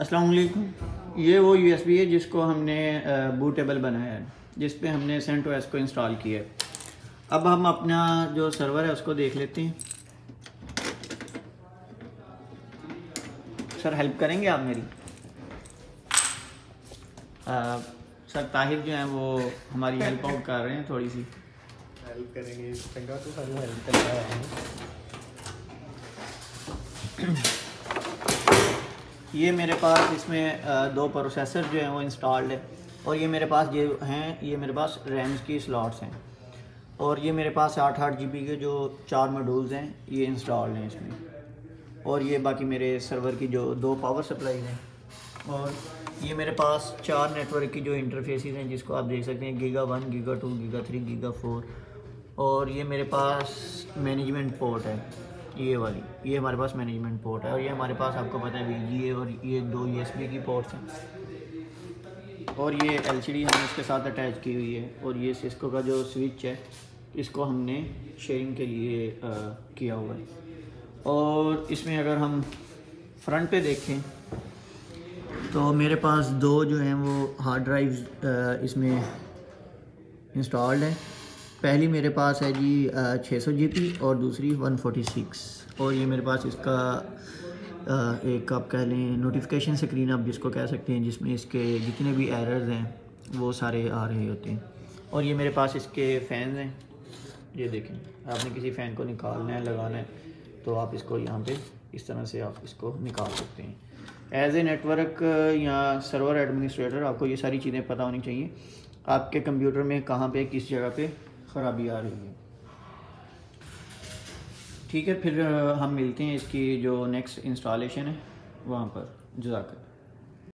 अस्सलाम वालेकुम। ये वो यूएसबी है जिसको हमने बूटेबल बनाया है, जिस पे हमने सेंटोस को इंस्टॉल किया है। अब हम अपना जो सर्वर है उसको देख लेते हैं। सर हेल्प करेंगे आप मेरी? सर ताहिर जो हैं वो हमारी हेल्प आउट कर रहे हैं, थोड़ी सी हेल्प करेंगे। तो सारी हेल्प कर रहा है। ये मेरे पास इसमें दो प्रोसेसर जो हैं वो इंस्टॉल्ड है, और ये मेरे पास ये हैं, ये मेरे पास रैम्स की स्लॉट्स हैं, और ये मेरे पास 8 GB के जो 4 मॉड्यूल्स हैं ये इंस्टॉल्ड हैं इसमें, और ये बाकी मेरे सर्वर की जो 2 पावर सप्लाई हैं, और ये मेरे पास 4 नेटवर्क की जो इंटरफेसेस हैं जिसको आप देख सकते हैं, गीगा 1, गीगा 2, गीगा 3, गीगा 4, और ये मेरे पास मैनेजमेंट पोर्ट है, ये वाली, ये हमारे पास मैनेजमेंट पोर्ट है, और ये हमारे पास आपको पता है VGA, और ये 2 USB की पोर्ट्स हैं, और ये LCD हमने इसके साथ अटैच की हुई है, और ये सिस्को का जो स्विच है इसको हमने शेयरिंग के लिए किया हुआ है। और इसमें अगर हम फ्रंट पे देखें तो मेरे पास 2 जो हैं वो हार्ड ड्राइव्स इसमें इंस्टॉल्ड है। पहली मेरे पास है जी 600 GB और दूसरी 146, और ये मेरे पास इसका एक आप कह लें नोटिफिकेशन स्क्रीन आप जिसको कह सकते हैं, जिसमें इसके जितने भी एरर्स हैं वो सारे आ रहे होते हैं। और ये मेरे पास इसके फ़ैन हैं, ये देखें, आपने किसी फ़ैन को निकालना है, लगाना है, तो आप इसको यहाँ पे इस तरह से आप इसको निकाल सकते हैं। एज ए नेटवर्क या सर्वर एडमिनिस्ट्रेटर आपको ये सारी चीज़ें पता होनी चाहिए, आपके कंप्यूटर में कहाँ पे किस जगह पे ख़राबी आ रही है। ठीक है, फिर हम मिलते हैं इसकी जो नेक्स्ट इंस्टॉलेशन है वहाँ पर। जज़ाकल्लाह।